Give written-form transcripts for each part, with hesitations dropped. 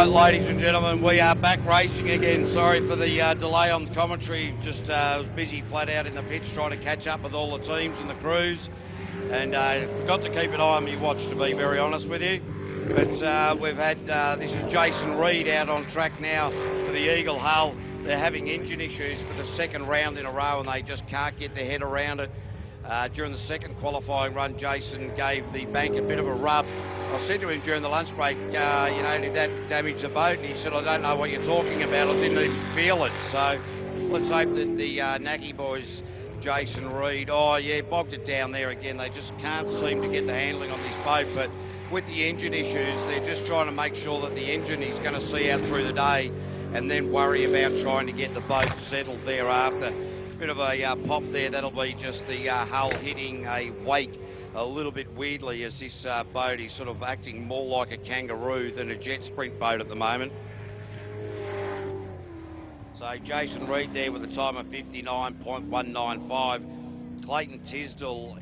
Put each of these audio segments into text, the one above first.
ladies and gentlemen, we are back racing again. Sorry for the delay on the commentary. Just was busy flat out in the pitch trying to catch up with all the teams and the crews. And forgot to keep an eye on my watch, to be very honest with you. But we've had, this is Jason Reed out on track now for the Eagle Hull. They're having engine issues for the second round in a row and they just can't get their head around it. During the second qualifying run, Jason gave the bank a bit of a rub. I said to him during the lunch break, you know, did that damage the boat? And he said, I don't know what you're talking about. I didn't even feel it. So let's hope that the Naki boys, Jason Reed, oh yeah, bogged it down there again. They just can't seem to get the handling on this boat. But with the engine issues, they're just trying to make sure that the engine is going to see out through the day and then worry about trying to get the boat settled thereafter. Bit of a pop there, that'll be just the hull hitting a wake a little bit weirdly as this boat is sort of acting more like a kangaroo than a jet sprint boat at the moment. So Jason Reed there with a time of 59.195. Clayton Tisdall,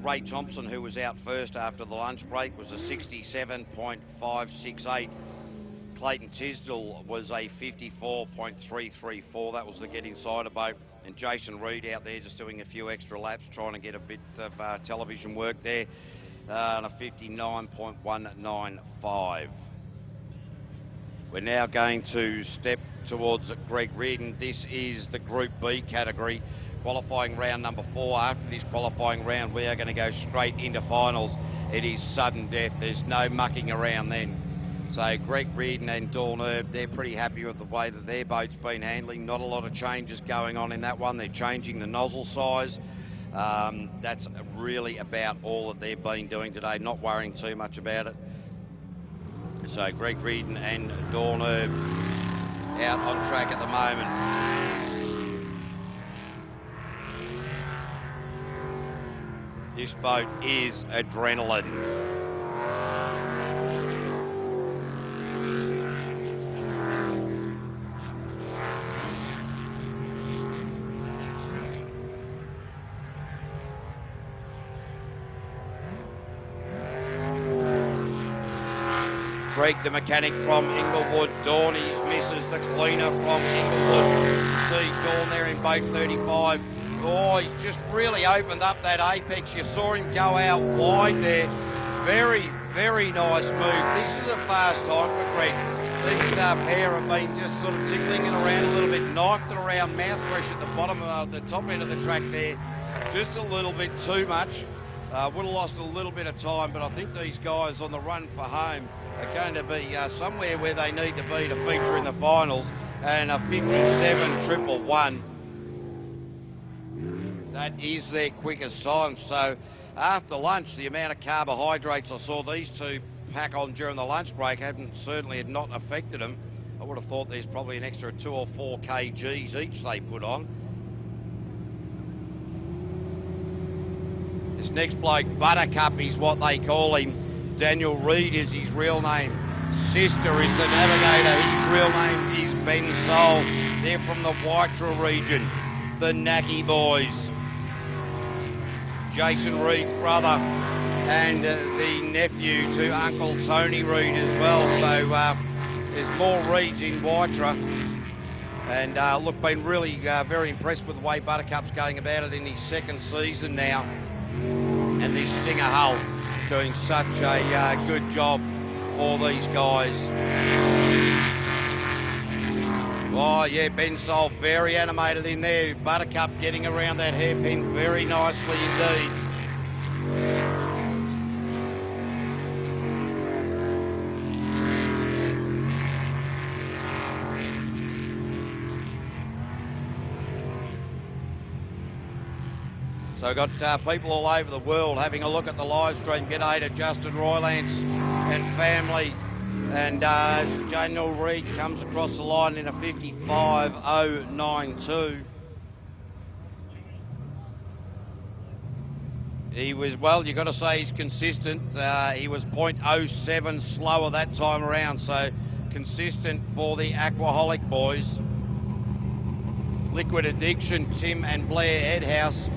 Ray Thompson, who was out first after the lunch break, was a 67.568. Clayton Tisdall was a 54.334. That was the get inside a boat. And Jason Reed out there just doing a few extra laps, trying to get a bit of television work there on a 59.195. We're now going to step towards Greg Reardon. This is the Group B category, qualifying round number 4. After this qualifying round, we are going to go straight into finals. It is sudden death. There's no mucking around then. So Greg Reardon and Dawn Erb, they're pretty happy with the way that their boat's been handling. Not a lot of changes going on in that one. They're changing the nozzle size. That's really about all that they've been doing today, not worrying too much about it. So Greg Reardon and Dawn Erb out on track at the moment. This boat is adrenaline. Greg, the mechanic from Inglewood. Dawn, his missus, the cleaner from Inglewood. See Dawn there in boat 35. Oh, he's just really opened up that apex. You saw him go out wide there. Very, very nice move. This is a fast time for Greg. These pair have been just sort of tickling it around a little bit, knifed it around mouth fresh at the bottom of the top end of the track there. Just a little bit too much. Would have lost a little bit of time, but I think these guys on the run for home are going to be somewhere where they need to be to feature in the finals, and a 57.111. That is their quickest time. So after lunch, the amount of carbohydrates I saw these two pack on during the lunch break certainly had not affected them. I would have thought there's probably an extra 2 or 4 kgs each they put on. This next bloke, Buttercup, is what they call him. Daniel Reed is his real name. Sister is the navigator. His real name is Ben Sol. They're from the Waitra region, the Naki boys. Jason Reed's brother and the nephew to Uncle Tony Reed as well. So there's more Reeds in Waitra. And look, been really very impressed with the way Buttercup's going about it in his second season now. And this Stinger hull doing such a good job for these guys. Oh yeah, Ben Sol very animated in there. Buttercup getting around that hairpin very nicely indeed. So we've got people all over the world having a look at the live stream. G'day to Justin Roylance and family. And Daniel Reed comes across the line in a 55.092. He was, well, you've got to say he's consistent. He was 0.07 slower that time around, so consistent for the Aquaholic boys. Liquid Addiction, Tim and Blair Edhouse.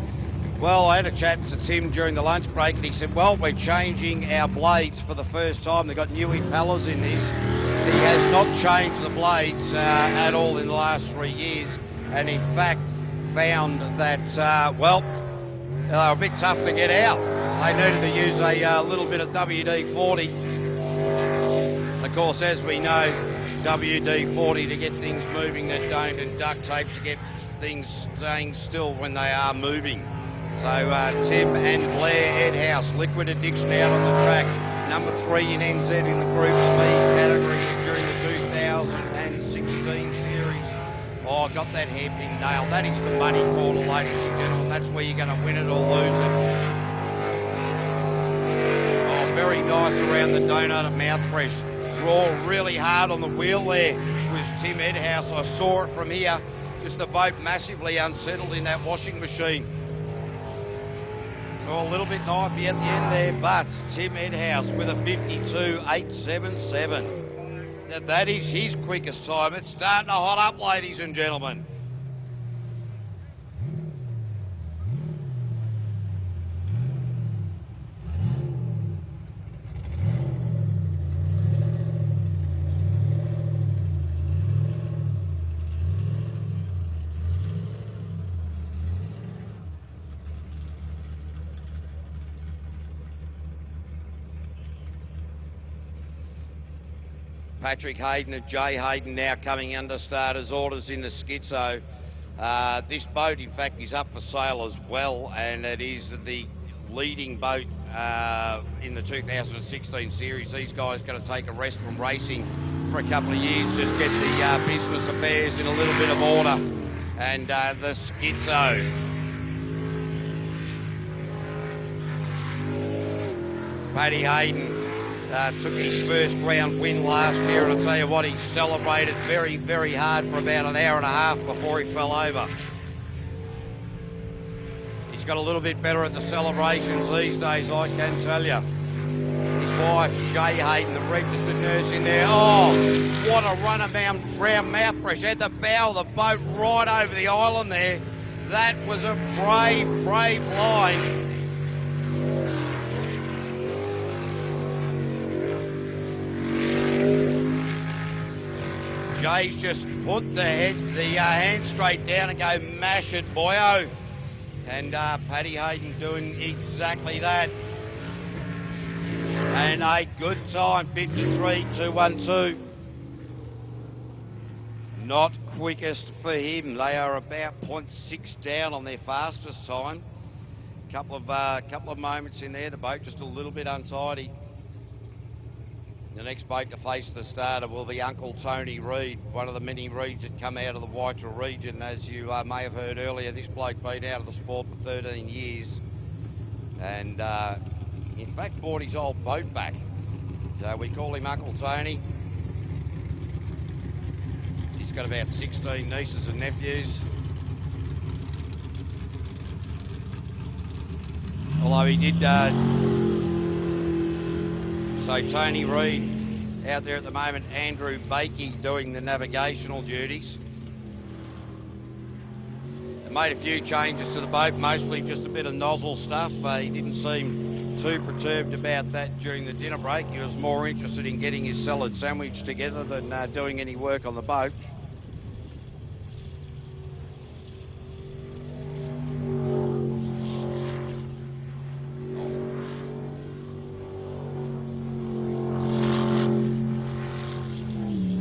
Well, I had a chat to Tim during the lunch break and he said, well, we're changing our blades for the first time. They've got new impellers in this. He has not changed the blades at all in the last 3 years, and in fact found that, well, they were a bit tough to get out. They needed to use a little bit of WD-40. Of course, as we know, WD-40 to get things moving that don't, and duct tape to get things staying still when they are moving. So Tim and Blair Edhouse, Liquid Addiction out on the track. Number 3 in NZ in the Group B category during the 2016 series. Oh, got that hairpin nailed. That is the money quarter, ladies and gentlemen. That's where you're going to win it or lose it. Oh, very nice around the donut at Mouthfresh. Draw really hard on the wheel there with Tim Edhouse. I saw it from here. Just the boat massively unsettled in that washing machine. Oh, a little bit knifey at the end there, but Tim Edhouse with a 52.877. That is his quickest time. It's starting to hot up, ladies and gentlemen. Patrick Hayden and Jay Hayden now coming under starters orders in the Schizo. This boat, in fact, is up for sale as well, and it is the leading boat in the 2016 series. These guys are going to take a rest from racing for a couple of years, just get the business affairs in a little bit of order. And the Schizo. Paddy Hayden took his first round win last year, and I'll tell you what, he celebrated very, very hard for about an hour and a half before he fell over. He's got a little bit better at the celebrations these days, I can tell you. His wife, Jay Hayden, the registered nurse in there. Oh, what a run around Mouthfresh. Had the bow of the boat right over the island there. That was a brave, brave line. Jay's just put the hand straight down and go, mash it, boyo. And Paddy Hayden doing exactly that. And a good time, 53.212. Not quickest for him. They are about 0.6 down on their fastest time. Couple of moments in there, the boat just a little bit untidy. The next boat to face the starter will be Uncle Tony Reid, one of the many Reids that come out of the Waitara region. As you may have heard earlier, this bloke been out of the sport for 13 years. And in fact bought his old boat back. So we call him Uncle Tony. He's got about 16 nieces and nephews. Although he did... So Tony Reid out there at the moment, Andrew Bakey doing the navigational duties. They made a few changes to the boat, mostly just a bit of nozzle stuff. He didn't seem too perturbed about that during the dinner break. He was more interested in getting his salad sandwich together than doing any work on the boat.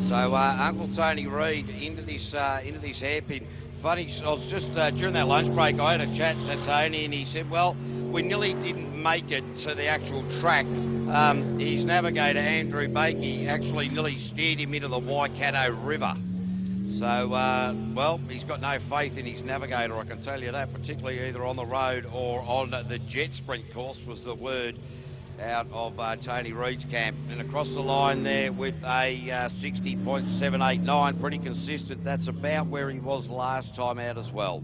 So Uncle Tony Reid into this hairpin. Funny, I was just during that lunch break, I had a chat to Tony, and he said, "Well, we nearly didn't make it to the actual track. His navigator Andrew Bakey actually nearly steered him into the Waikato River. So, well, he's got no faith in his navigator, I can tell you that, particularly either on the road or on the jet sprint course was the word out of Tony Reid's camp. And across the line there with a 60.789, pretty consistent. That's about where he was last time out as well.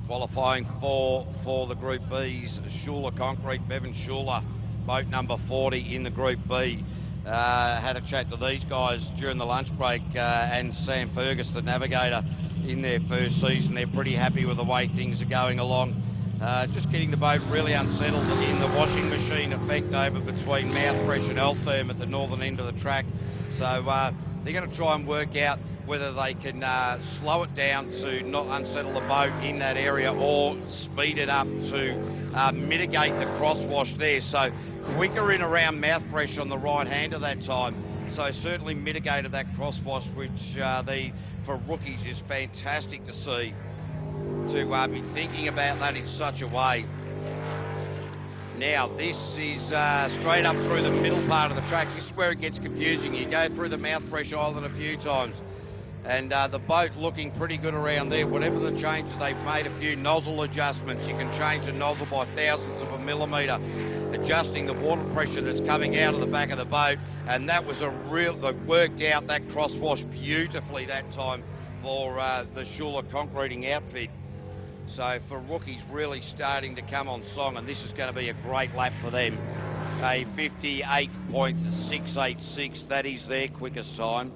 Qualifying for the Group B's, Schuler Concrete, Bevan Schuler, boat number 40 in the Group B. Had a chat to these guys during the lunch break, and Sam Fergus, the navigator, in their first season. They're pretty happy with the way things are going along. Just getting the boat really unsettled in the washing machine effect over between Mouthfresh and Eltherm at the northern end of the track. So they're going to try and work out whether they can slow it down to not unsettle the boat in that area, or speed it up to mitigate the crosswash there. So quicker in around Mouthfresh on the right hand of that time. So certainly mitigated that crosswash, which for rookies is fantastic to see, to be thinking about that in such a way. Now this is straight up through the middle part of the track. This is where it gets confusing. You go through the Mouthfresh Island a few times, and the boat looking pretty good around there. Whatever the changes, they've made a few nozzle adjustments. You can change the nozzle by thousandths of a millimetre, adjusting the water pressure that's coming out of the back of the boat, and that was they worked out that crosswash beautifully that time for the Schuler concreting outfit. So for rookies really starting to come on song, and this is going to be a great lap for them. A 58.686, that is their quickest time,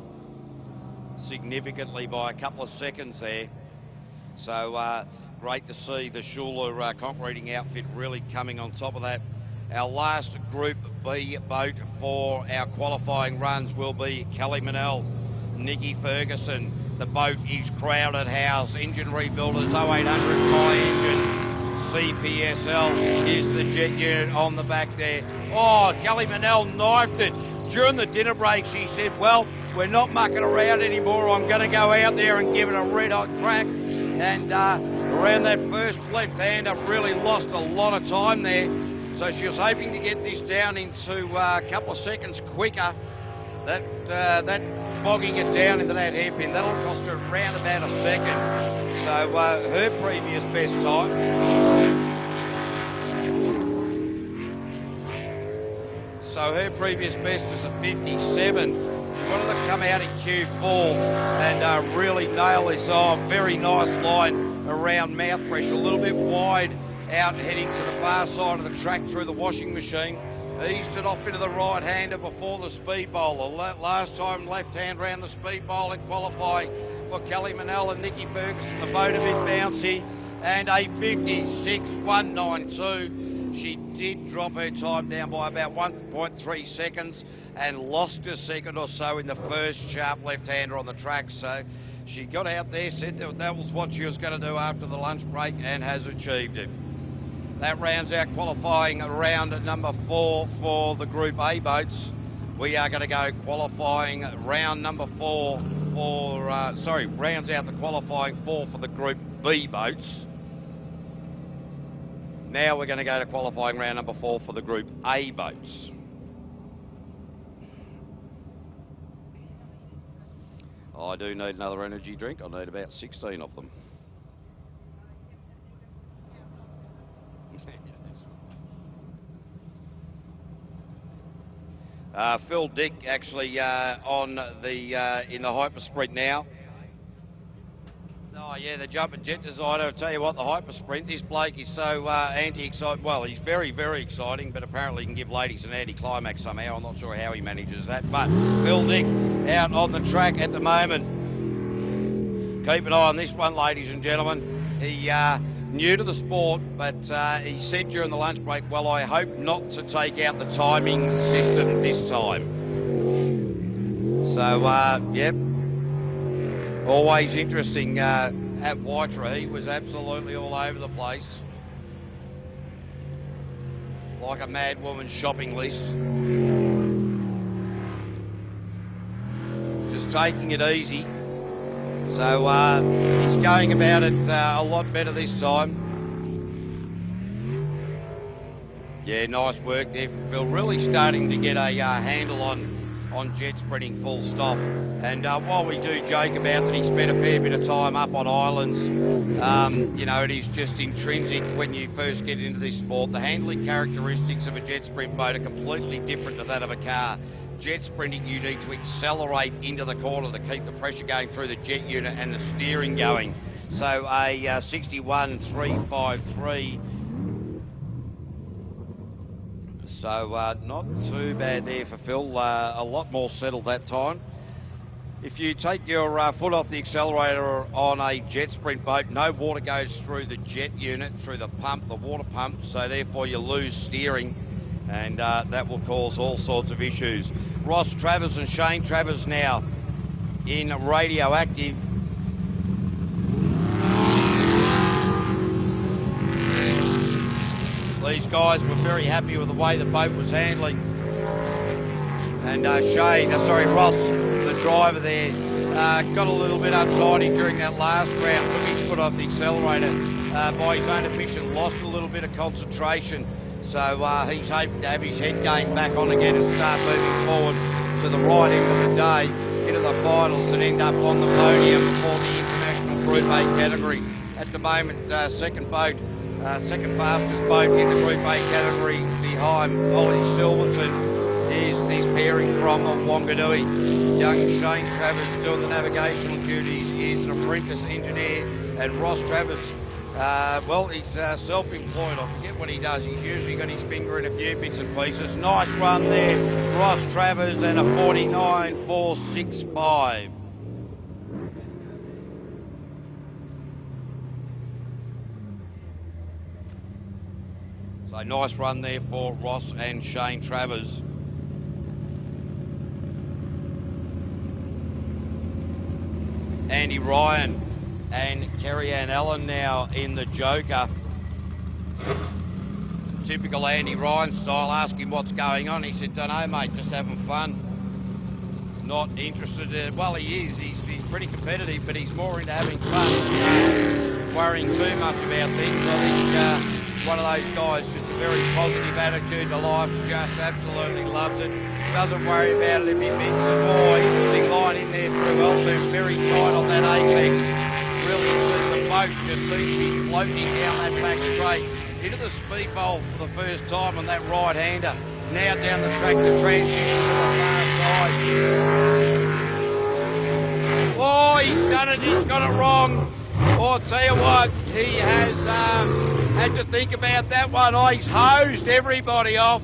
significantly by a couple of seconds there. So great to see the Schuler concreting outfit really coming on top of that. Our last Group B boat for our qualifying runs will be Kelly Manel, Nicky Ferguson. The boat is crowded house. Engine rebuilders, 0800 high engine, CPSL is the jet unit on the back there. Oh, Kelly Manel knifed it. During the dinner break, she said, well, we're not mucking around anymore. I'm going to go out there and give it a red-hot crack. And around that first left-hander, really lost a lot of time there. So she was hoping to get this down into a couple of seconds quicker. That bogging it down into that hairpin, that'll cost her around about a second. So her previous best time. So her previous best was a 57. She wanted to come out in Q4 and really nail this off. Very nice line around Mouthfresh, a little bit wide out heading to the far side of the track through the washing machine. Eased it off into the right-hander before the speed bowler. Last time left-hand round the speed bowler qualifying for Kelly Manel and Nicky Ferguson. The boat a bit bouncy, and a 56.192. She did drop her time down by about 1.3 seconds and lost a second or so in the first sharp left-hander on the track. So she got out there, said that was what she was going to do after the lunch break, and has achieved it. That rounds out qualifying round number 4 for the Group A boats. We are going to go qualifying round number 4 for, rounds out the qualifying 4 for the Group B boats. Now we're going to go to qualifying round number 4 for the Group A boats. I do need another energy drink. I need about 16 of them. Phil Dick actually on the in the hyper sprint now. Oh yeah, the jumping jet designer. I'll tell you what, the hyper sprint. This bloke is so anti-exciting. Well, he's very, very exciting, but apparently he can give ladies an anti-climax somehow. I'm not sure how he manages that. But Phil Dick out on the track at the moment. Keep an eye on this one, ladies and gentlemen. He new to the sport, but he said during the lunch break, well, I hope not to take out the timing system this time. So, yep, always interesting at Waitara. He was absolutely all over the place, like a mad woman's shopping list. Just taking it easy. So he's going about it a lot better this time. Yeah, nice work there from Phil. Really starting to get a handle on jet sprinting full stop. And while we do joke about that he spent a fair bit of time up on islands, you know, it is just intrinsic when you first get into this sport. The handling characteristics of a jet sprint boat are completely different to that of a car. Jet sprinting, you need to accelerate into the corner to keep the pressure going through the jet unit and the steering going. So a 61.353 So not too bad there for Phil, a lot more settled that time. If you take your foot off the accelerator on a jet sprint boat, no water goes through the jet unit, through the pump, the water pump, so therefore you lose steering, and that will cause all sorts of issues. Ross Travers and Shane Travers now in radioactive. These guys were very happy with the way the boat was handling. And Ross, the driver there, got a little bit untidy during that last round, took his foot off the accelerator. By his own admission, lost a little bit of concentration. So he's hoping to have his head game back on again and start moving forward to the right end of the day, into the finals and end up on the podium for the International Group A category. At the moment, second fastest boat in the Group A category behind Ollie Silverton is his pairing from Wanganui. Young Shane Travers doing the navigational duties. He's an apprentice engineer, and Ross Travers, he's self-employed. I forget what he does. He's usually got his finger in a few bits and pieces. Nice run there, Ross Travers, and a 49.465. So nice run there for Ross and Shane Travers. Andy Ryan and Kerry-Ann Allen now in the Joker. Typical Andy Ryan style. Ask him what's going on. He said, "Don't know, mate, just having fun." Not interested in, well, he is. He's pretty competitive, but he's more into having fun than worrying too much about things. I think one of those guys, just a very positive attitude to life, just absolutely loves it. Doesn't worry about it if he misses it. Oh, interesting line in there through Elton, very tight on that apex. Really, the boat just seems to be floating down that back straight into the speed bowl for the first time on that right-hander. Now down the track, the transition to the far side. Oh, he's done it. He's got it wrong. Oh, I'll tell you what, he has had to think about that one. Oh, he's hosed everybody off.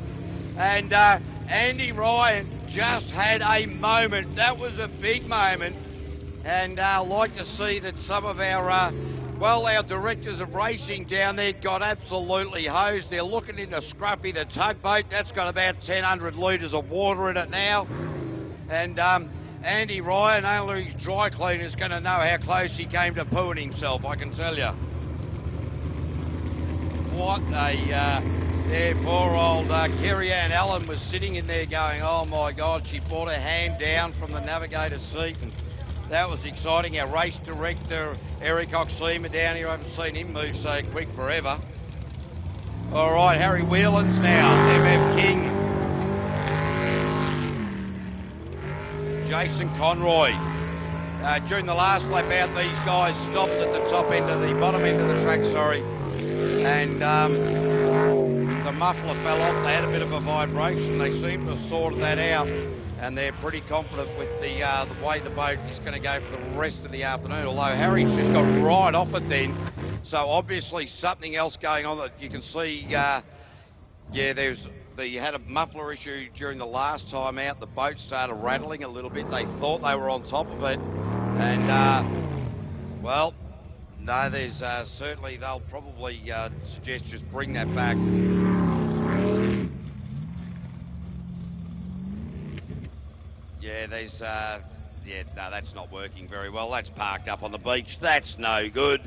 And Andy Ryan just had a moment. That was a big moment. And I like to see that some of our directors of racing down there got absolutely hosed. They're looking into Scruffy, the tugboat. That's got about 1,000 litres of water in it now. And Andy Ryan, only his dry cleaner's going to know how close he came to pooing himself, I can tell you. What a... poor old Kerry-Ann Allen was sitting in there going, oh my God, she brought her hand down from the navigator's seat, and that was exciting. Our race director, Eric Oxema, down here, I haven't seen him move so quick forever. All right, Harry Whelan's now, MF King. Jason Conroy. During the last lap out, these guys stopped at the bottom end of the track, and the muffler fell off. They had a bit of a vibration. They seem to have sorted that out, and they're pretty confident with the way the boat is going to go for the rest of the afternoon, although Harry's just got right off it then. So obviously something else going on that you can see. They had a muffler issue during the last time out. The boat started rattling a little bit. They thought they were on top of it, and no, there's certainly, they'll probably suggest just bring that back. No, that's not working very well. That's parked up on the beach. That's no good.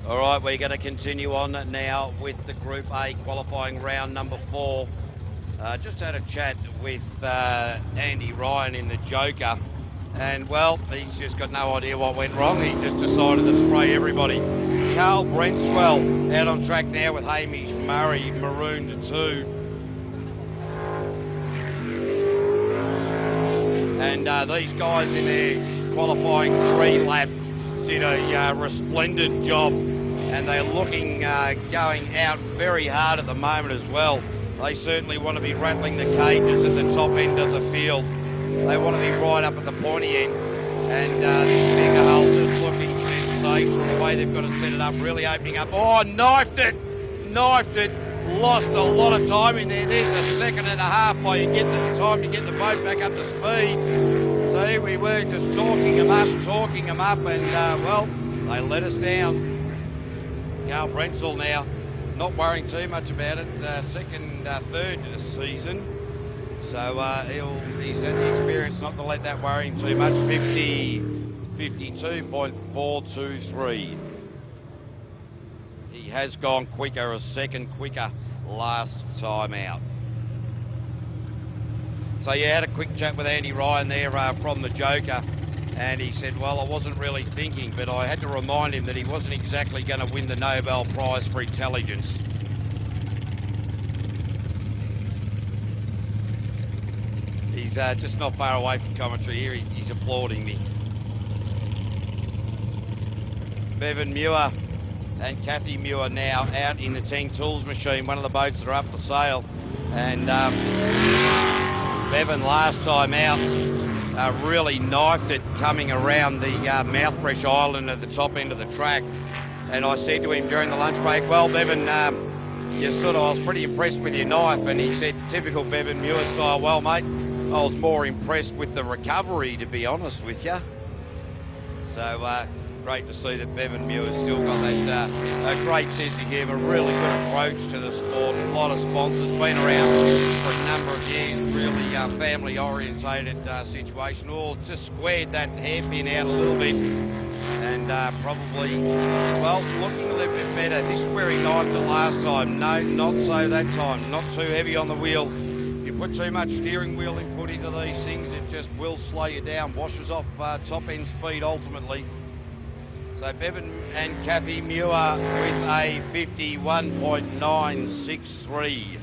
All right, we're going to continue on now with the Group A qualifying round number 4. Just had a chat with Andy Ryan in the Joker, and well, he's just got no idea what went wrong. He just decided to spray everybody. Carl Brentswell out on track now with Hamish Murray, marooned 2. And these guys in their qualifying 3 lap did a resplendent job, and they're looking going out very hard at the moment as well. They certainly want to be rattling the cages at the top end of the field. They want to be right up at the pointy end, and this bigger hull just looking sensational the way they've got to set it up, really opening up. Oh, knifed it, lost a lot of time in there. There's a second and a half while you get the time to get the boat back up to speed. So here we were just talking them up, and well, they let us down. Carl Brentswell now not worrying too much about it, third season, so he's had the experience not to let that worry him too much. 52.423. He has gone quicker, a second quicker last time out. So yeah, had a quick chat with Andy Ryan there from the Joker, and he said, well, I wasn't really thinking, but I had to remind him that he wasn't exactly going to win the Nobel Prize for Intelligence. He's just not far away from commentary here. He's applauding me. Bevan Muir and Kathy Muir now out in the Teng Tools machine, one of the boats that are up for sale. And Bevan last time out really knifed it coming around the Mouthfresh Island at the top end of the track. And I said to him during the lunch break, well, Bevan, I was pretty impressed with your knife. And he said, typical Bevan Muir style, well, mate, I was more impressed with the recovery, to be honest with you. So great to see that Bevan Muir's still got that a great sense of humour, really good approach to the sport. A lot of sponsors, been around for a number of years, really family orientated situation. All just squared that hairpin out a little bit, and probably, well, looking a little bit better. This is where he knifed it last time. No, not so that time. Not too heavy on the wheel. If you put too much steering wheel input into these things, it just will slow you down, washes off top end speed ultimately. So Bevan and Kathy Muir with a 51.963.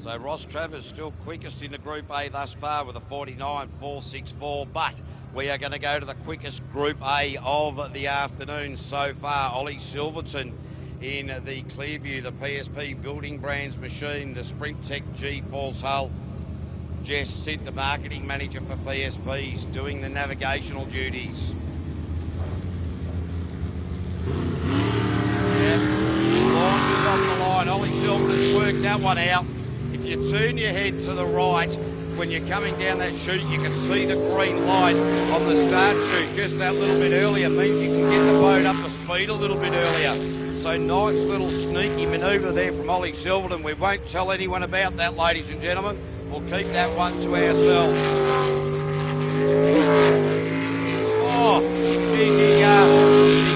So Ross Travers still quickest in the Group A thus far with a 49.464, but we are going to go to the quickest Group A of the afternoon so far. Ollie Silverton in the Clearview, the PSP Building Brands machine, the Sprint Tech G-Force hull. Jess Sitt, the marketing manager for PSPs, doing the navigational duties. Yep, launches off the line. Ollie Silverton's worked that one out. If you turn your head to the right, when you're coming down that chute, you can see the green light on the start chute just that little bit earlier. Means you can get the boat up to speed a little bit earlier. So nice little sneaky manoeuvre there from Ollie Silverton. We won't tell anyone about that, ladies and gentlemen. We'll keep that one to ourselves. Oh, geez, he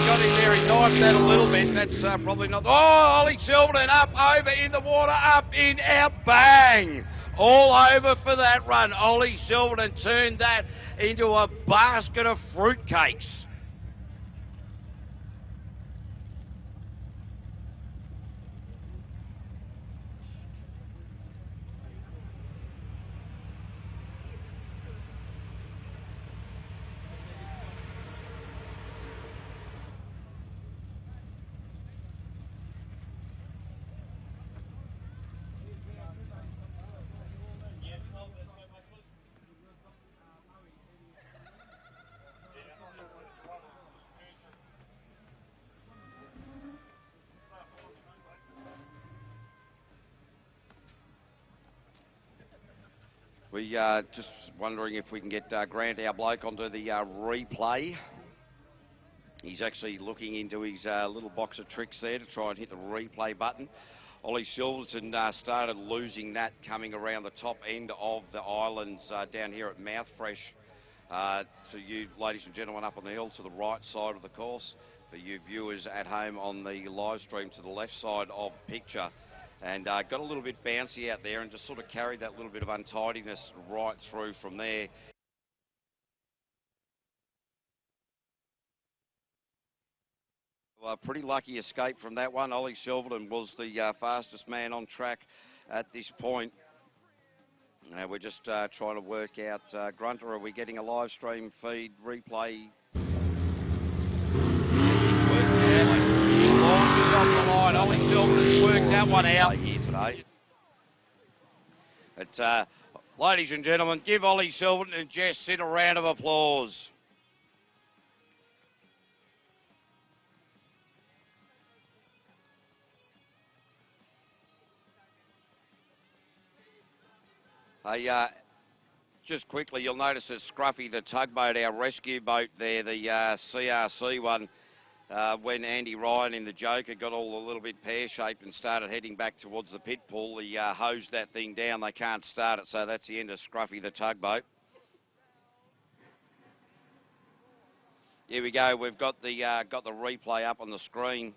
got in there, he knifed that a little bit. That's probably not... Oh, Ollie Silverton up, over, in the water, up, in, out, bang! All over for that run. Ollie Silverton turned that into a basket of fruitcakes. We just wondering if we can get Grant, our bloke, onto the replay. He's actually looking into his little box of tricks there to try and hit the replay button. Ollie Silverton started losing that coming around the top end of the islands down here at Mouthfresh To you, ladies and gentlemen, up on the hill to the right side of the course. For you viewers at home on the live stream to the left side of picture. And got a little bit bouncy out there and just sort of carried that little bit of untidiness right through from there. Well, pretty lucky escape from that one. Ollie Silverton was the fastest man on track at this point. Now we're just trying to work out, Grunter, are we getting a live stream feed replay? Launches off the line. Ollie Silverton's worked that one out here today. But, ladies and gentlemen, give Ollie Silverton and Jess Sitt a round of applause. Hey, just quickly, you'll notice that Scruffy, the tugboat, our rescue boat there, the CRC one, when Andy Ryan in the Joker got all a little bit pear-shaped and started heading back towards the pit pool, he hosed that thing down. They can't start it, so that's the end of Scruffy, the tugboat. Here we go. We've got the replay up on the screen.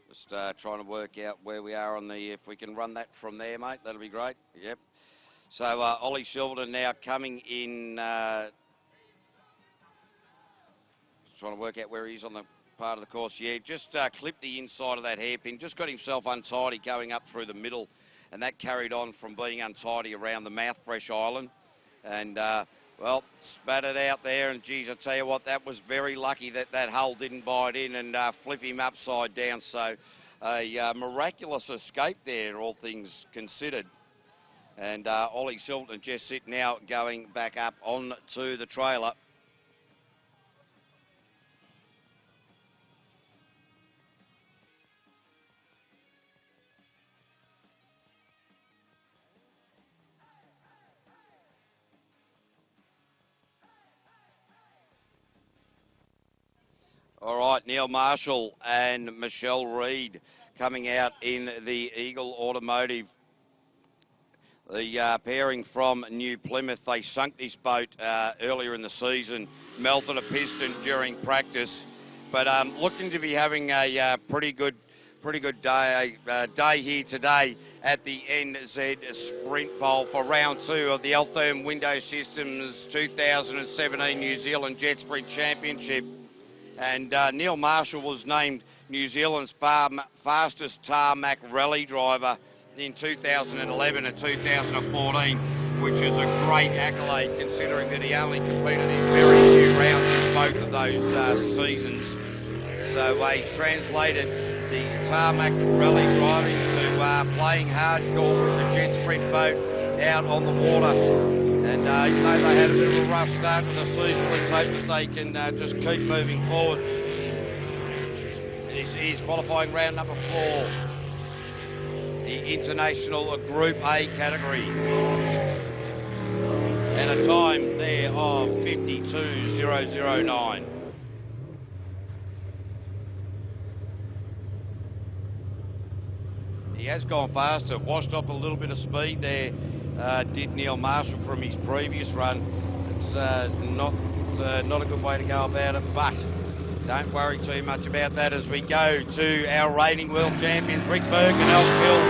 Just trying to work out where we are on the, if we can run that from there, mate, that'll be great. Yep. So Ollie Silverton now coming in, trying to work out where he is on the part of the course. Yeah, just clipped the inside of that hairpin, just got himself untidy going up through the middle, and that carried on from being untidy around the Mouthfresh Island. And, well, spat it out there, and geez, I tell you what, that was very lucky that that hull didn't bite in and flip him upside down. So a miraculous escape there, all things considered. And Ollie Silverton and Jess Sitt now going back up onto the trailer. All right, Neil Marshall and Michelle Reid coming out in the Eagle Automotive. The pairing from New Plymouth, they sunk this boat earlier in the season, melted a piston during practice, but looking to be having a pretty good day here today at the NZ Sprint Bowl for round 2 of the Altherm Window Systems 2017 New Zealand Jet Sprint Championship. And Neil Marshall was named New Zealand's fastest tarmac rally driver in 2011 and 2014, which is a great accolade considering that he only competed in very few rounds in both of those seasons. So he translated the tarmac rally driving to playing hardcore with the jet sprint boat out on the water. And even though they had a bit of a rough start to the season, let's hope that they can just keep moving forward. This is qualifying round number 4. The International Group A category. And a time there of 52.009. He has gone faster, washed off a little bit of speed there, did Neil Marshall from his previous run. It's not a good way to go about it, but don't worry too much about that as we go to our reigning world champions, Rick Berg and Elf Hill.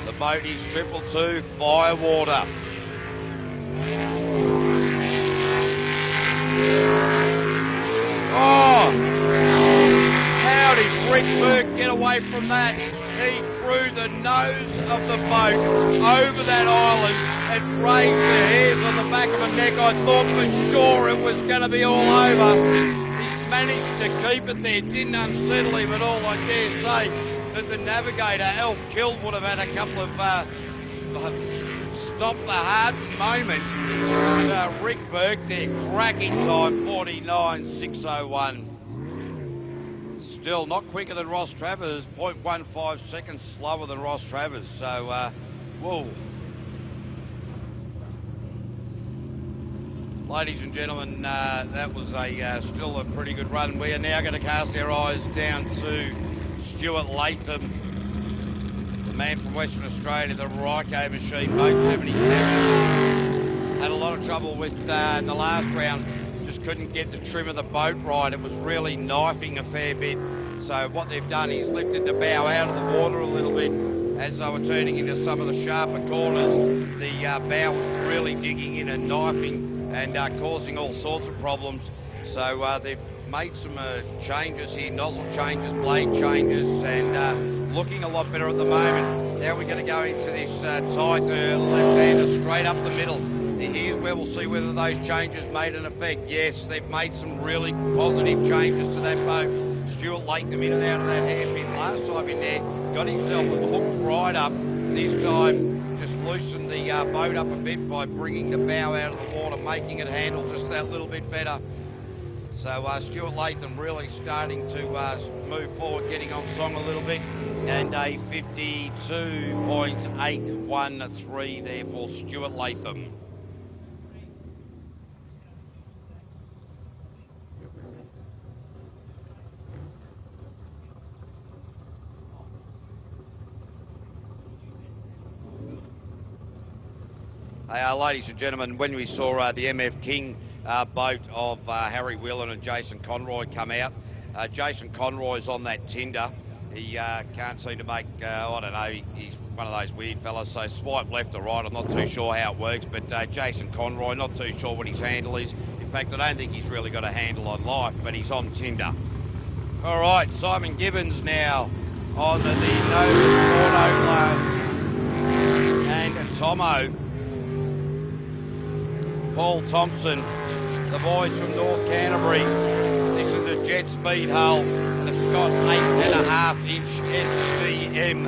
The boat is 222 Firewater. Oh, how did Rick Berg get away from that? He threw the nose of the boat over that island and raised the hairs on the back of my neck. I thought for sure it was going to be all over. He's managed to keep it there, didn't unsettle him at all. I dare say that the navigator, Elf Kill, would have had a couple of stop the heart moments. Rick Berg there, cracking time, 49.601. still not quicker than Ross Travers, 0.15 seconds slower than Ross Travers. So, whoa. Ladies and gentlemen, that was still a pretty good run. We are now going to cast our eyes down to Stuart Latham, the man from Western Australia, the Ryko machine, boat 77. Had a lot of trouble with in the last round. Just couldn't get the trim of the boat right. It was really knifing a fair bit. So what they've done is lifted the bow out of the water a little bit as they were turning into some of the sharper corners. The bow was really digging in and knifing and causing all sorts of problems. So they've made some changes here, nozzle changes, blade changes, and looking a lot better at the moment. Now we're going to go into this tight left-hander straight up the middle. Here's where we'll see whether those changes made an effect. Yes, they've made some really positive changes to that boat. Stuart Latham in and out of that hairpin last time in there, got himself hooked right up. This time just loosened the boat up a bit by bringing the bow out of the water, making it handle just that little bit better. So Stuart Latham really starting to move forward, getting on song a little bit, and a 52.813 there for Stuart Latham. Ladies and gentlemen, when we saw the MF King boat of Harry Whelan and Jason Conroy come out, Jason Conroy's on that tinder. He can't seem to make, I don't know, he's one of those weird fellas, so swipe left or right, I'm not too sure how it works, but Jason Conroy, not too sure what his handle is. In fact, I don't think he's really got a handle on life, but he's on tinder. All right, Simon Gibbons now on the Nova Auto and Tomo. Paul Thompson, the boys from North Canterbury. This is a jet speed hull and a Scott 8.5-inch SCM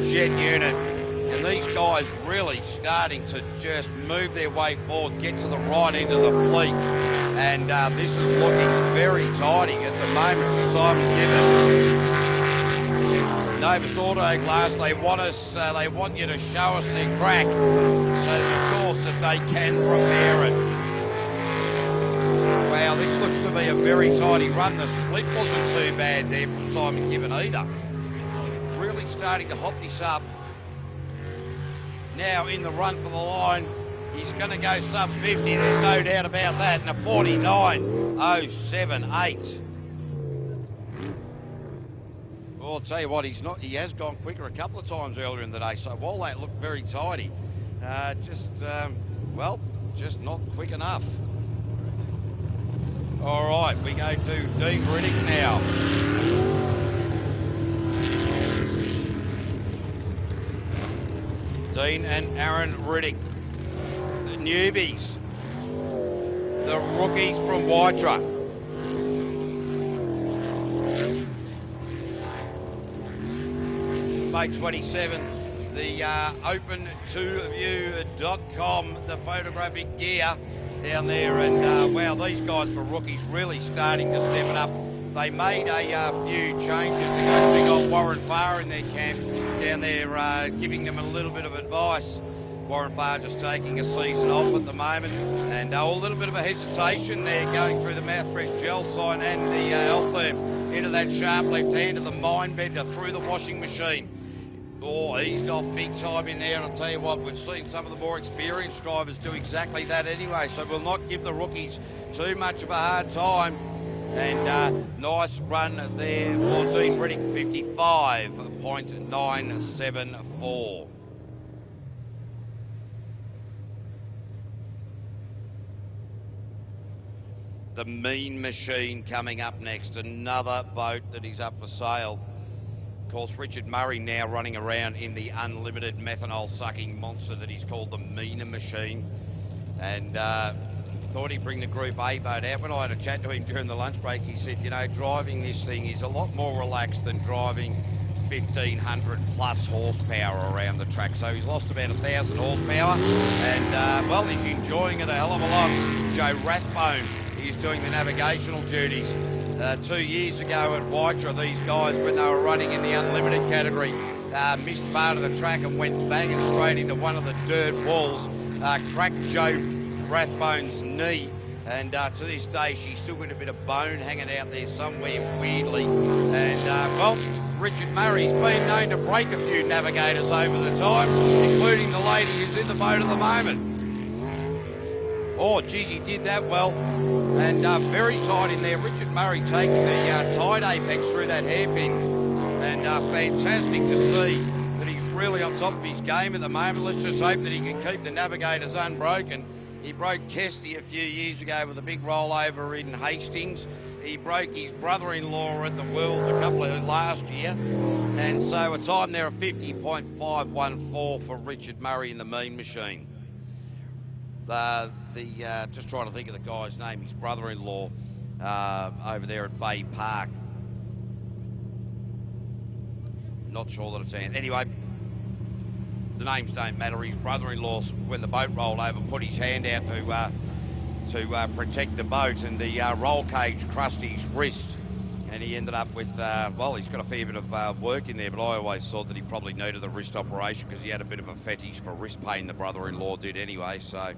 jet unit. And these guys really starting to just move their way forward, get to the right end of the fleet. And this is looking very tidy at the moment for Simon Gibbons. Novus Auto Glass, they want you to show us their crack, so of course that they can repair it. Wow, this looks to be a very tidy run. The split wasn't too bad there from Simon Gibbon either. Really starting to hot this up. Now in the run for the line, he's going to go sub 50, there's no doubt about that, and a 49.078. Well, I'll tell you what, he has gone quicker a couple of times earlier in the day, so while that looked very tidy, just not quick enough. All right, we go to Dean Riddick now. Dean and Aaron Riddick, the newbies, the rookies from Wytra. Boat 27, the open2view.com, the photographic gear down there, and wow, these guys for rookies really starting to step it up. They made a few changes. They got big old Warren Farr in their camp down there, giving them a little bit of advice. Warren Farr just taking a season off at the moment, and a little bit of a hesitation there going through the mouthpress gel sign and the L-therm into that sharp left hand of the mine bender through the washing machine. Oh, eased off big time in there, and I'll tell you what, we've seen some of the more experienced drivers do exactly that anyway, so we'll not give the rookies too much of a hard time. And nice run there for Dean Riddick, 55.974. The Mean Machine coming up next, another boat that is up for sale. Of course, Richard Murray now running around in the unlimited methanol sucking monster that he's called the Mean Machine, and thought he'd bring the Group A boat out. When I had a chat to him during the lunch break, he said, you know, driving this thing is a lot more relaxed than driving 1,500 plus horsepower around the track. So he's lost about 1,000 horsepower, and well, he's enjoying it a hell of a lot. Joe Rathbone is doing the navigational duties. 2 years ago at Waitra, these guys, when they were running in the unlimited category, missed part of the track and went banging straight into one of the dirt walls, cracked Joe Rathbone's knee, and to this day she's still got a bit of bone hanging out there somewhere weirdly. And well, Richard Murray's been known to break a few navigators over the time, including the lady who's in the boat at the moment. Oh, geez, he did that well. And very tight in there. Richard Murray taking the tide apex through that hairpin. And fantastic to see that he's really on top of his game at the moment. Let's just hope that he can keep the navigators unbroken. He broke Kesty a few years ago with a big rollover in Hastings. He broke his brother-in-law at the Worlds a couple of last year. And so a time there of 50.514 for Richard Murray in the mean machine. Just trying to think of the guy's name, his brother-in-law over there at Bay Park. Not sure that it's anyway. The names don't matter. His brother-in-law, when the boat rolled over, put his hand out to protect the boat, and the roll cage crushed his wrist, and he ended up with well, he's got a fair bit of work in there, but I always thought that he probably needed a wrist operation because he had a bit of a fetish for wrist pain. The brother-in-law did anyway. So,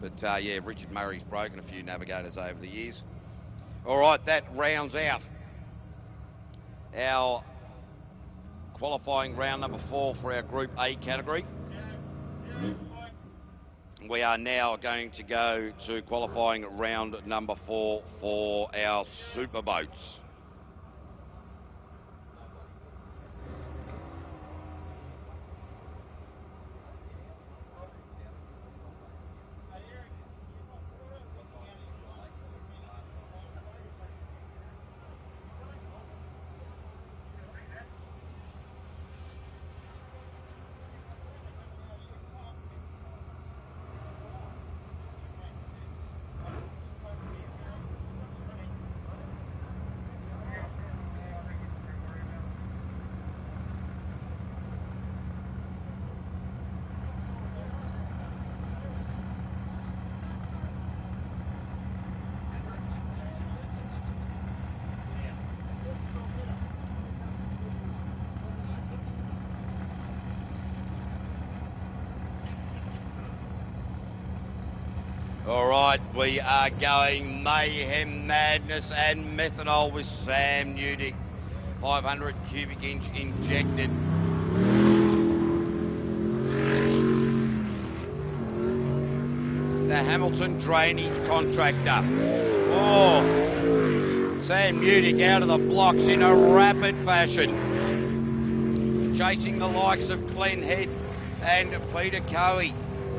but yeah, Richard Murray's broken a few navigators over the years. All right, that rounds out our qualifying round number 4 for our Group A category. We are now going to go to qualifying round number 4 for our super boats. All right, we are going mayhem, madness and methanol with Sam Newdick. 500 cubic inch injected. The Hamilton Drainage Contractor. Oh, Sam Newdick out of the blocks in a rapid fashion. Chasing the likes of Glenn Head and Peter Coey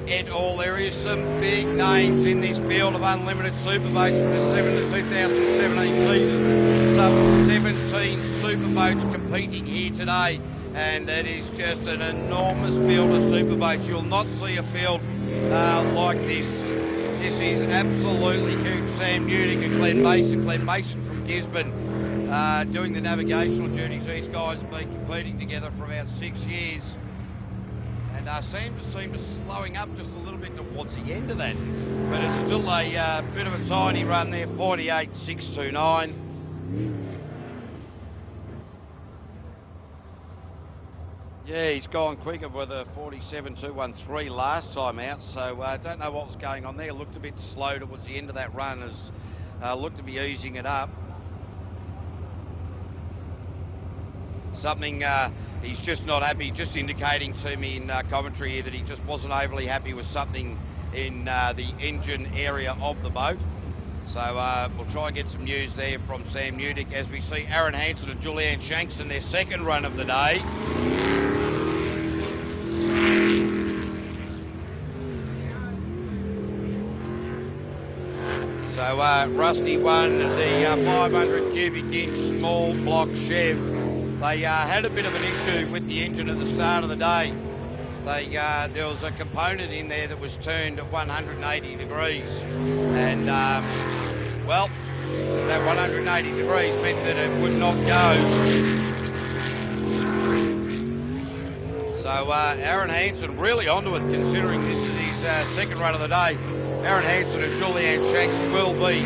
et al. There is some big names in this field of unlimited superboats for the 2017 season. Some 17 superboats competing here today, and it is just an enormous field of superboats. You'll not see a field like this. This is absolutely huge. Sam Newdick and Glenn Mason from Gisborne doing the navigational duties. These guys have been competing together for about 6 years. And seem to slowing up just a little bit towards the end of that. But it's still a bit of a tiny run there, 48.629. Yeah, he's gone quicker with a 47.213 last time out, so I don't know what was going on there. Looked a bit slow towards the end of that run, as looked to be easing it up. Something he's just not happy, just indicating to me in commentary here that he just wasn't overly happy with something in the engine area of the boat. So we'll try and get some news there from Sam Newdick as we see Aaron Hansen and Julianne Shanks in their second run of the day. So Rusty won the 500 cubic inch small block Chev. They had a bit of an issue with the engine at the start of the day. There was a component in there that was turned at 180 degrees. And, well, that 180 degrees meant that it would not go. So Aaron Hansen really onto it, considering this is his second run of the day. Aaron Hansen and Julianne Shanks will be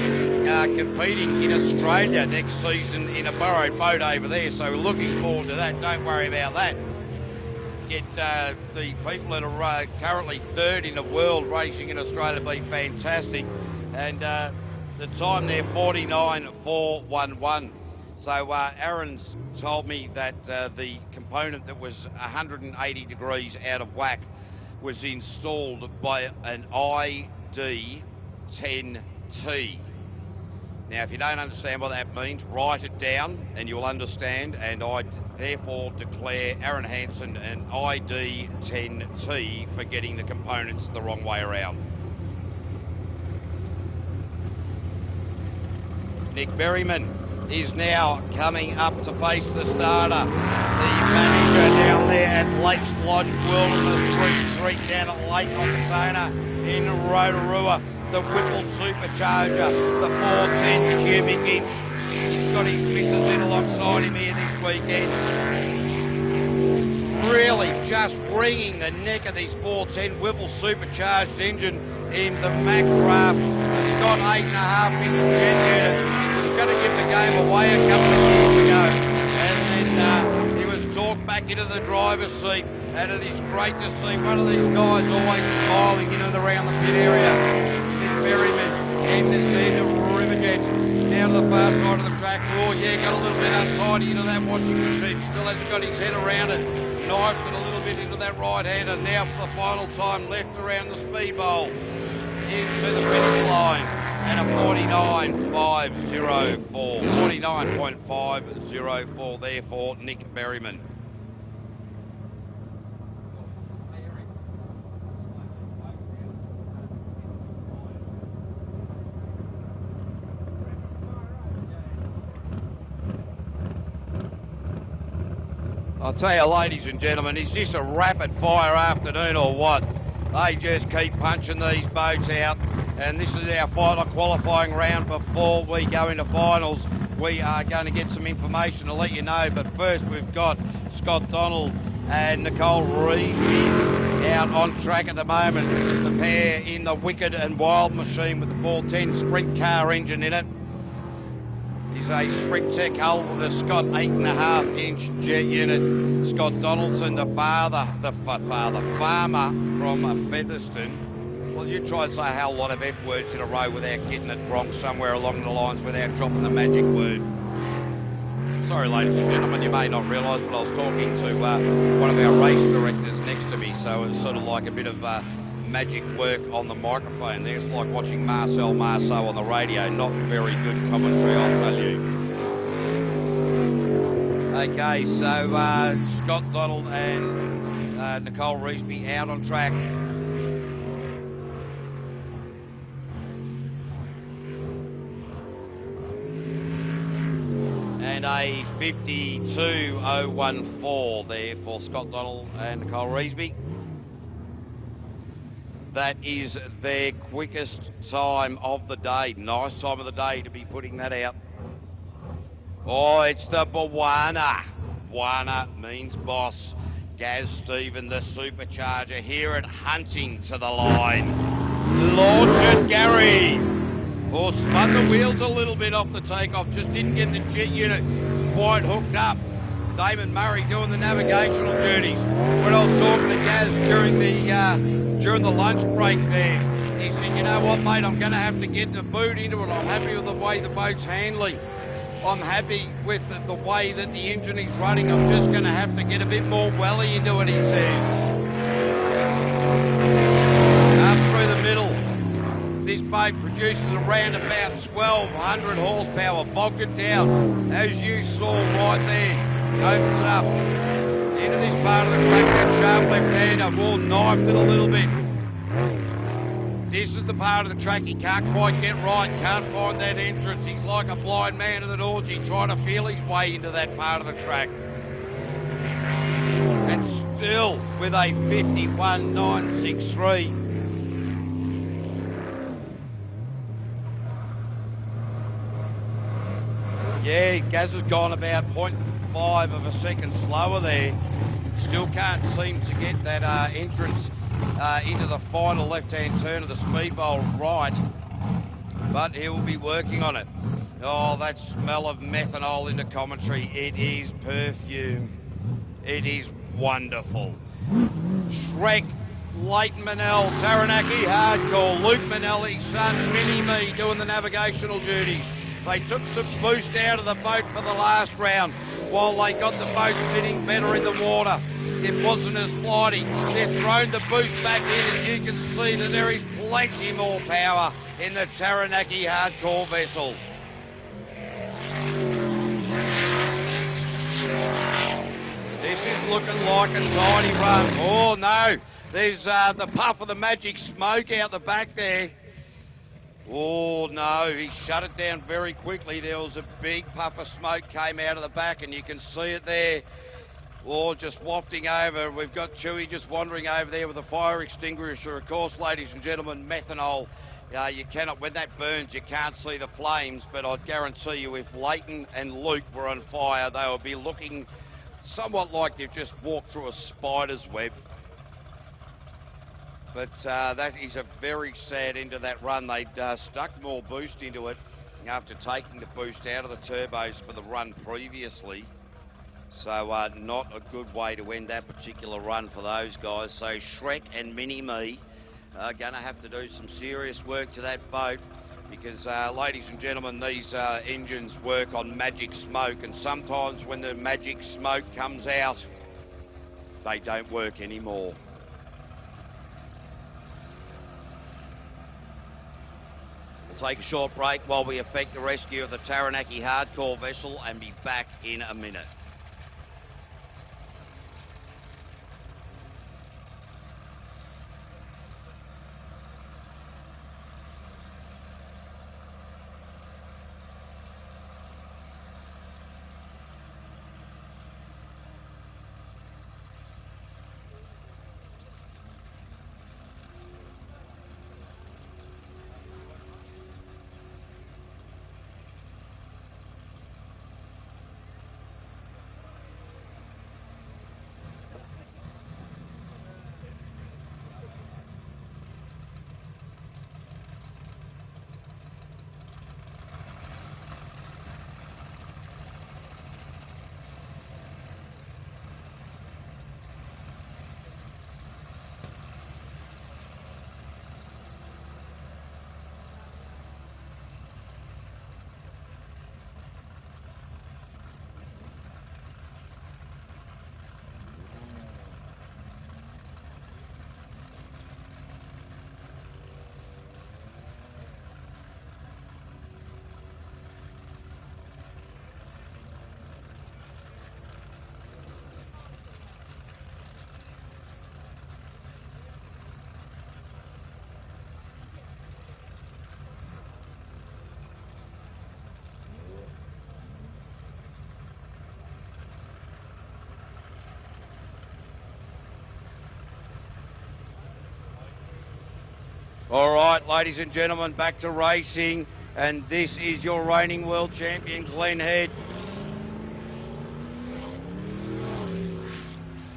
competing in Australia next season in a burrow boat over there, so we're looking forward to that. Don't worry about that. Get the people that are currently third in the world racing in Australia be fantastic, and the time there 49.411. So Aaron's told me that the component that was 180 degrees out of whack was installed by an ID10T. Now, if you don't understand what that means, write it down and you'll understand, and I therefore declare Aaron Hansen an ID10T for getting the components the wrong way around. Nick Berryman is now coming up to face the starter. The manager down there at Lakes Lodge Wilderness Retreat down at Lake Oksana in Rotorua. The Whipple Supercharger, the 410 cubic inch. He's got his missus in alongside him here this weekend. Really just wringing the neck of this 410 Whipple Supercharged engine in the Mack Craft. He's got 8.5-inch jet unit. He was going to give the game away a couple of years ago, and then he was talked back into the driver's seat, and it is great to see one of these guys always smiling in and around the pit area. Berryman and then Riverjet down to the far side of the track. Oh yeah, got a little bit untidy into that washing machine. Still hasn't got his head around it. Knifed it a little bit into that right hander. Now for the final time left around the speed bowl into the finish line. And a 49.504. 49.504 there for Nick Berryman. I'll tell you, ladies and gentlemen, is this a rapid fire afternoon or what? They just keep punching these boats out, and this is our final qualifying round before we go into finals. We are going to get some information to let you know, but first we've got Scott Donald and Nicole Reed out on track at the moment. The pair in the Wicked and Wild machine with the 410 sprint car engine in it. A Sprint Tech hull with a Scott 8.5-inch jet unit. Scott Donaldson, the farmer from Featherston. Well, you try and say a whole lot of F words in a row without getting it wrong somewhere along the lines, without dropping the magic word. Sorry, ladies and gentlemen, you may not realise, but I was talking to one of our race directors next to me, so it's sort of like a bit of magic work on the microphone there. It's like watching Marcel Marceau on the radio. Not very good commentary, I'll tell you. Okay, so Scott Donald and Nicole Reesby out on track. And a 52.014 there for Scott Donald and Nicole Reesby. That is their quickest time of the day. Nice time of the day to be putting that out. Oh, it's the Bwana. Bwana means boss. Gaz Stephen, the supercharger, here at Hunting to the line. Launch it, Gary. Oh, spun the wheels a little bit off the takeoff. Just didn't get the jet unit quite hooked up. Damon Murray doing the navigational duties. When I was talking to Gaz during the lunch break there, he said, you know what, mate, I'm going to have to get the boot into it. I'm happy with the way the boat's handling. I'm happy with the way that the engine is running. I'm just going to have to get a bit more welly into it, he says. Up through the middle, this boat produces around about 1,200 horsepower. Bogged it down, as you saw right there. Opens it up into this part of the track, that sharp left-hander. Well, knifed it a little bit. This is the part of the track he can't quite get right, can't find that entrance. He's like a blind man at an orgy trying to feel his way into that part of the track. And still with a 51.963. Yeah, Gaz has gone about 0.5 of a second slower there. Still can't seem to get that entrance into the final left-hand turn of the speed bowl right, but he'll be working on it. Oh, that smell of methanol in the commentary. It is perfume. It is wonderful. Shrek, Leighton Manel, Taranaki Hardcore, Luke Manelli's son, Mini-Me, doing the navigational duties. They took some boost out of the boat for the last round while they got the boat sitting better in the water. It wasn't as flighty. They've thrown the boost back in, and you can see that there is plenty more power in the Taranaki Hardcore vessel. This is looking like a tidy run. Oh no, there's the puff of the magic smoke out the back there. Oh no, he shut it down very quickly. There was a big puff of smoke came out of the back, and you can see it there. Oh, just wafting over. We've got Chewy just wandering over there with a fire extinguisher. Of course, ladies and gentlemen, methanol. You cannot, when that burns, you can't see the flames, but I'd guarantee you if Leighton and Luke were on fire, they would be looking somewhat like they've just walked through a spider's web. But that is a very sad end to that run. They'd stuck more boost into it after taking the boost out of the turbos for the run previously. So not a good way to end that particular run for those guys. So Shrek and Mini-Me are going to have to do some serious work to that boat, because ladies and gentlemen, these engines work on magic smoke, and sometimes when the magic smoke comes out, they don't work anymore. We'll take a short break while we effect the rescue of the Taranaki Hardcore vessel and be back in a minute. All right, ladies and gentlemen, back to racing, and this is your reigning world champion, Glenn Head.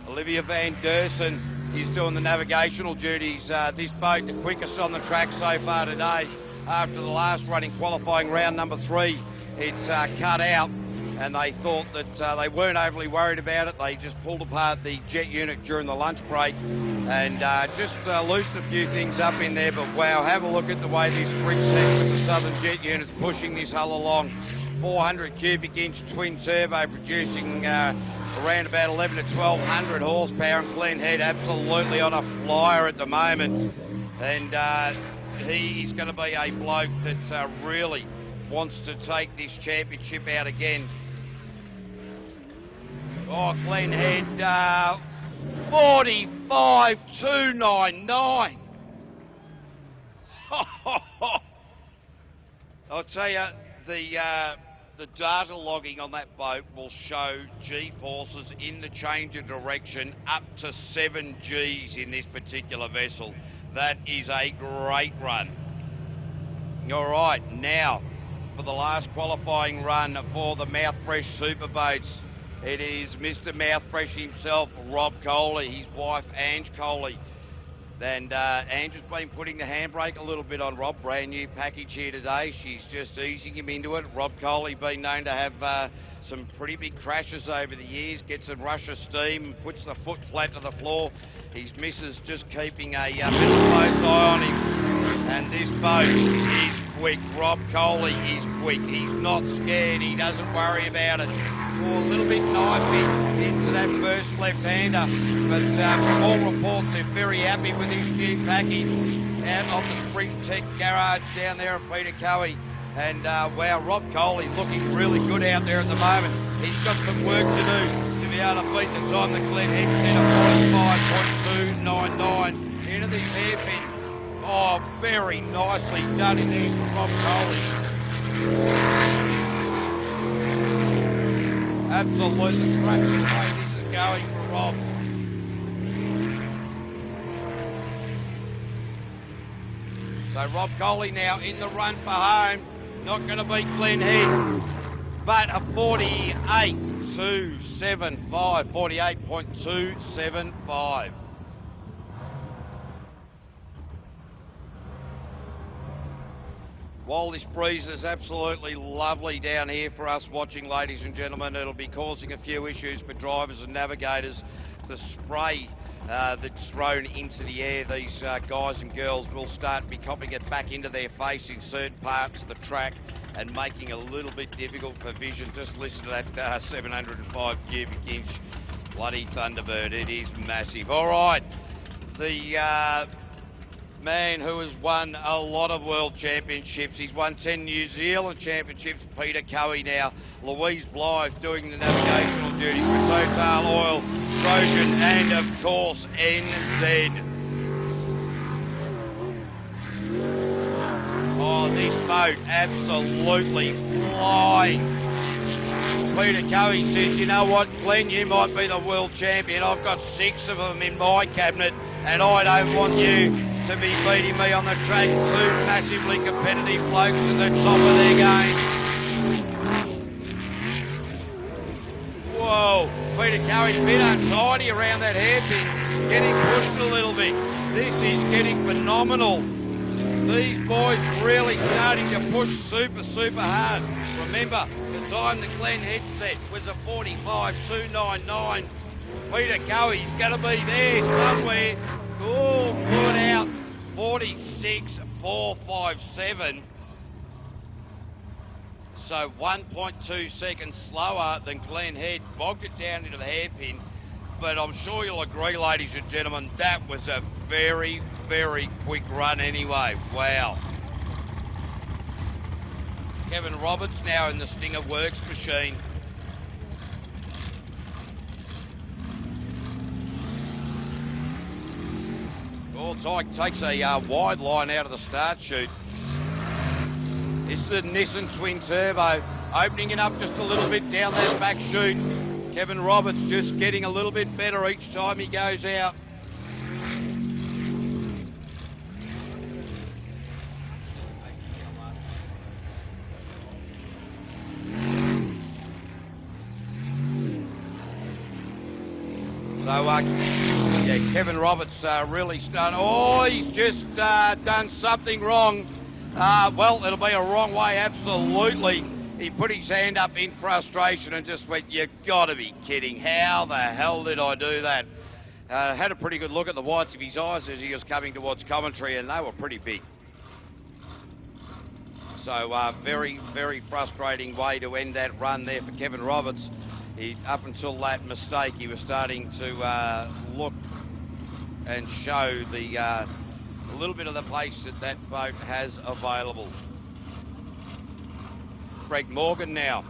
Olivia Van Dersen is doing the navigational duties. This boat, the quickest on the track so far today. After the last run in qualifying round number 3, it's cut out, and they thought that they weren't overly worried about it. They just pulled apart the jet unit during the lunch break and just loosened a few things up in there. But wow, have a look at the way this spring section of the Southern Jet unit's pushing this hull along. 400 cubic inch twin turbo producing around about 11 to 1200 horsepower, and Glenn Head absolutely on a flyer at the moment. And he's going to be a bloke that really wants to take this championship out again. Oh, Glenn Head, 45,299. I'll tell you, the data logging on that boat will show G-forces in the change of direction up to 7 Gs in this particular vessel. That is a great run. All right, now for the last qualifying run for the Mouthfresh Super Boats. It is Mr. Mouthfresh himself, Rob Coley, his wife Ange Coley. And Andrew's been putting the handbrake a little bit on Rob. Brand new package here today. She's just easing him into it. Rob Coley been known to have some pretty big crashes over the years. Gets a rush of steam, puts the foot flat to the floor. His missus just keeping a bit of a close eye on him. And this boat is quick. Rob Coley is quick. He's not scared. He doesn't worry about it. Oh, a little bit knifey into that first left-hander, but from all reports they're very happy with his new package out of the Sprint Tech garage down there at Peter Cowie. And wow, Rob Coley's looking really good out there at the moment. He's got some work to do to be able to beat the time that Glenn Head set of 45.299 into these hairpins. Oh, very nicely done in these from Rob Coley. Absolutely cracking the way this is going for Rob. So Rob Coley now in the run for home. Not going to beat Glenn Head, but a 48.275. 48.275. While this breeze is absolutely lovely down here for us watching, ladies and gentlemen, it'll be causing a few issues for drivers and navigators. The spray that's thrown into the air, these guys and girls will start be copying it back into their face in certain parts of the track and making it a little bit difficult for vision. Just listen to that 705 cubic inch bloody Thunderbird. It is massive. All right, the man who has won a lot of world championships. He's won 10 New Zealand championships, Peter Cowie now. Louise Blythe doing the navigational duties for Total Oil, Trojan, and of course NZ. Oh, this boat absolutely flying. Peter Cowie says, you know what, Glenn, you might be the world champion. I've got 6 of them in my cabinet, and I don't want you to be beating me on the track. 2 massively competitive blokes at the top of their game. Whoa, Peter Cowie's a bit untidy around that hairpin, getting pushed a little bit. This is getting phenomenal. These boys really starting to push super hard. Remember, the time that Glenn Head set was a 45.299. Peter Cowie's going to be there somewhere. Oh, good out, 46.457. So 1.2 seconds slower than Glenn Head. Bogged it down into the hairpin. But I'm sure you'll agree, ladies and gentlemen, that was a very quick run anyway. Wow. Kevin Roberts now in the Stinger Works machine. Well, Tyke takes a wide line out of the start chute. This is the Nissan Twin Turbo, opening it up just a little bit down that back chute. Kevin Roberts just getting a little bit better each time he goes out. So, yeah, Kevin Roberts really started. Oh, he's just done something wrong. Well, it'll be a wrong way, absolutely. He put his hand up in frustration and just went, you've got to be kidding. How the hell did I do that? Had a pretty good look at the whites of his eyes as he was coming towards commentary, and they were pretty big. So, very frustrating way to end that run there for Kevin Roberts. Up until that mistake, he was starting to look and show the a little bit of the pace that boat has available. Greg Morgan now.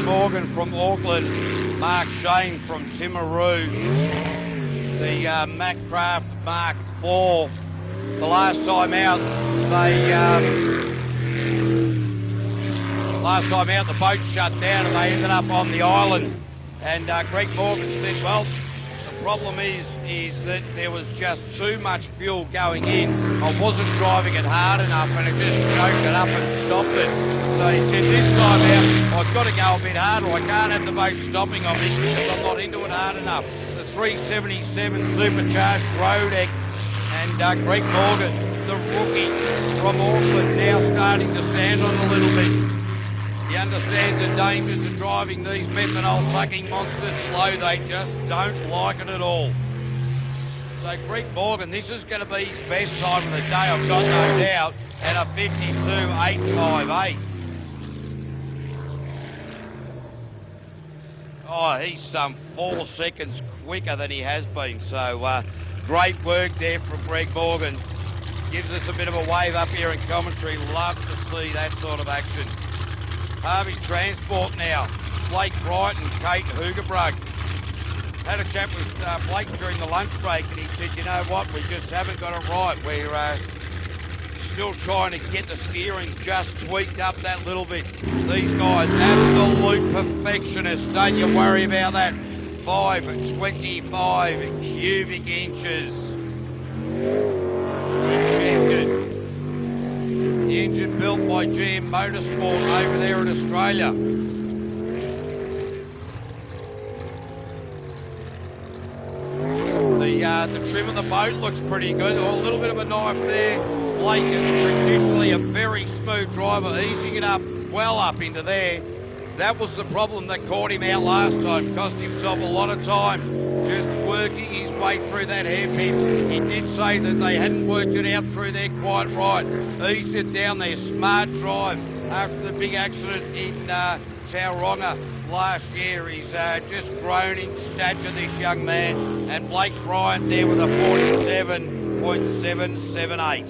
Morgan from Auckland, Mark Shane from Timaru, the Macraft Mark IV. The last time out, the boat shut down and they ended up on the island. And Greg Morgan said, well, the problem is that there was just too much fuel going in. I wasn't driving it hard enough and it just choked it up and stopped it. So he said, this time out, I've got to go a bit harder. I can't have the boat stopping on me because I'm not into it hard enough. The 377 supercharged Rodex and Greg Morgan, the rookie from Auckland, now starting to stand on a little bit. He understands the dangers of driving these methanol-sucking monsters slow. They just don't like it at all. So Greg Morgan, this is going to be his best time of the day, I've got no doubt, at a 52.858. Oh, he's some 4 seconds quicker than he has been. So great work there from Greg Morgan. Gives us a bit of a wave up here in commentary. Love to see that sort of action. Harvey Transport now. Blake Bright and Kate Hoogerbrug. Had a chat with Blake during the lunch break and he said, you know what, we just haven't got it right. We're still trying to get the steering just tweaked up that little bit. These guys, absolute perfectionists, don't you worry about that. 525 cubic inches. Injected. The engine built by GM Motorsport over there in Australia. The trim of the boat looks pretty good. A little bit of a knife there. Blake is traditionally a very smooth driver, easing it up well up into there. That was the problem that caught him out last time. Cost himself a lot of time just working his way through that hairpin. He did say that they hadn't worked it out through there quite right. Eased it down there, smart drive after the big accident in Tauranga last year. He's just grown in stature, this young man. And Blake Bryant there with a 47.778.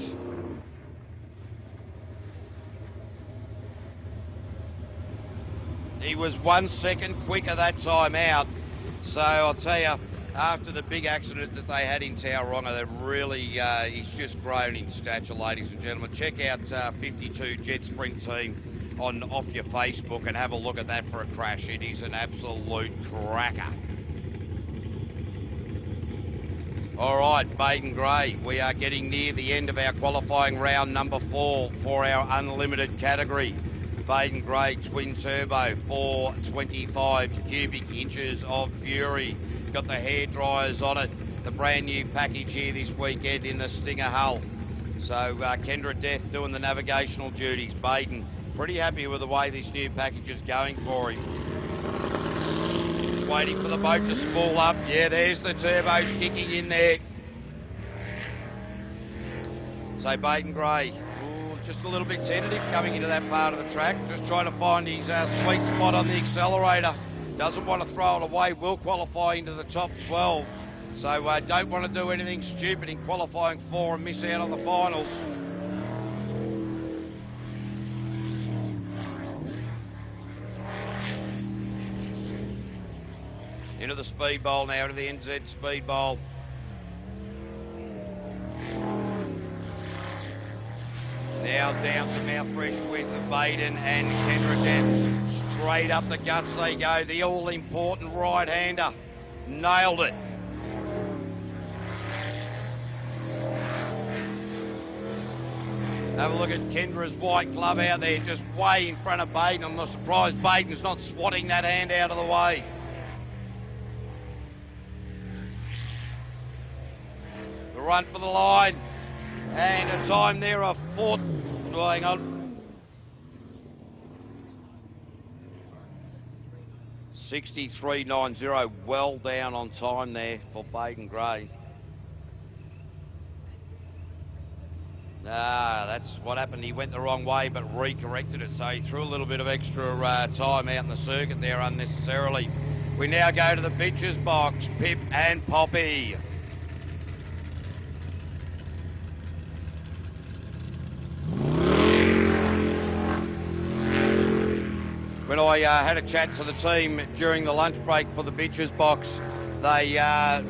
He was 1 second quicker that time out. So I'll tell you, after the big accident that they had in Tauranga, that really, he's just grown in stature, ladies and gentlemen. Check out 52 Jet Sprint team off your Facebook and have a look at that for a crash. It is an absolute cracker. All right, Baden Gray, we are getting near the end of our qualifying round number 4 for our unlimited category. Baden Gray twin turbo, 425 cubic inches of fury. Got the hair dryers on it. The brand new package here this weekend in the Stinger hull. So Kendra Death doing the navigational duties. Baden pretty happy with the way this new package is going for him. Just waiting for the boat to spool up. Yeah, there's the turbos kicking in there. So Baden Gray, just a little bit tentative coming into that part of the track. Just trying to find his sweet spot on the accelerator. Doesn't want to throw it away. Will qualify into the top 12. So don't want to do anything stupid in qualifying 4 and miss out on the finals. Into the speed bowl now, to the NZ speed bowl. Now down to Mount Fresh with Baden and Kendra Death. Straight up the guts they go. The all-important right-hander. Nailed it. Have a look at Kendra's white glove out there, just way in front of Baden. I'm not surprised Baden's not swatting that hand out of the way. The run for the line. And a time there of 4... Oh, hang on. 63.90. Well down on time there for Baden Gray. That's what happened. He went the wrong way but recorrected it. So he threw a little bit of extra time out in the circuit there unnecessarily. We now go to the pitcher's box. Pip and Poppy. When I had a chat to the team during the lunch break for the bitches box, they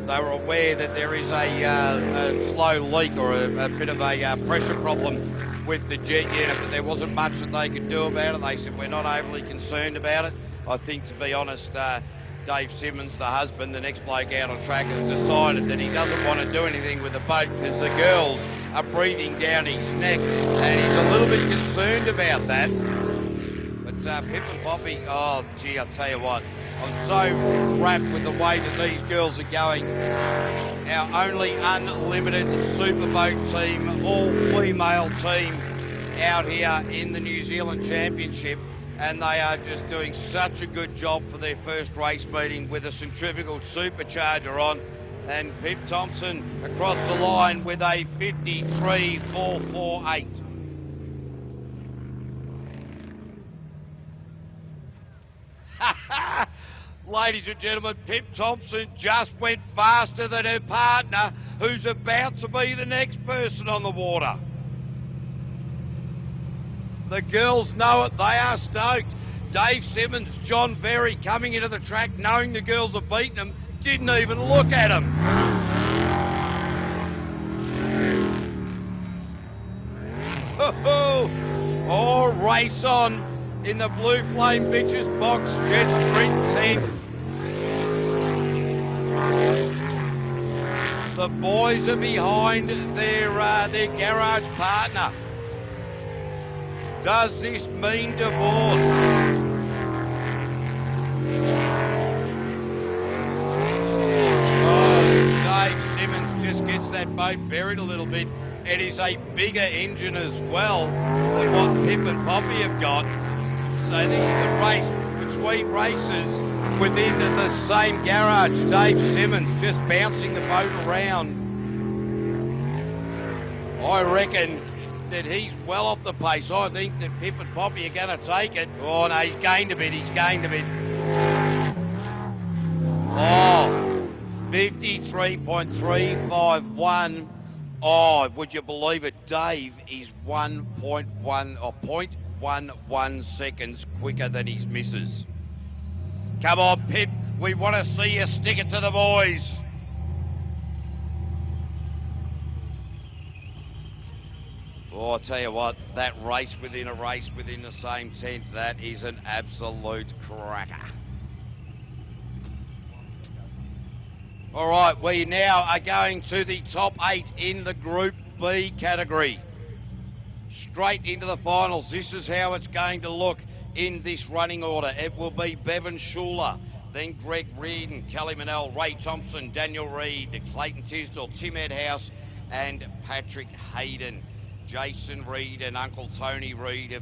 were aware that there is a slow leak or a bit of a pressure problem with the jet unit, but there wasn't much that they could do about it. They said we're not overly concerned about it. I think, to be honest, Dave Simmons, the husband, the next bloke out on track, has decided that he doesn't want to do anything with the boat because the girls are breathing down his neck, and he's a little bit concerned about that. But Pip and Poppy, oh gee, I'll tell you what, I'm so wrapped with the way that these girls are going. Our only unlimited superboat team, all-female team out here in the New Zealand Championship, and they are just doing such a good job for their first race meeting with a centrifugal supercharger on. And Pip Thompson across the line with a 53.448. Ladies and gentlemen, Pip Thompson just went faster than her partner, who's about to be the next person on the water. The girls know it, they are stoked. Dave Simmons, John Ferry coming into the track knowing the girls have beaten them, didn't even look at them. Oh, race on in the Blue Flame Bitches box, Jet Sprint tent. The boys are behind their garage partner. Does this mean divorce? Oh, Dave Simmons just gets that boat buried a little bit. It is a bigger engine as well than what Pip and Poppy have got. So this is a race between races within the same garage. Dave Simmons just bouncing the boat around. I reckon that he's well off the pace. I think that Pip and Poppy are going to take it. Oh no, he's gained a bit, Oh, 53.351. Oh, would you believe it? Dave is 1.1 or 0.11 seconds quicker than his missus. Come on, Pip. We want to see you stick it to the boys. Oh, I'll tell you what, that race within a race within the same tent, that is an absolute cracker. All right, we now are going to the top 8 in the Group B category. Straight into the finals. This is how it's going to look in this running order. It will be Bevan Schuler, then Greg Reed and Kelly Manell, Ray Thompson, Daniel Reed, Clayton Tisdall, Tim Edhouse and Patrick Hayden. Jason Reed and Uncle Tony Reed have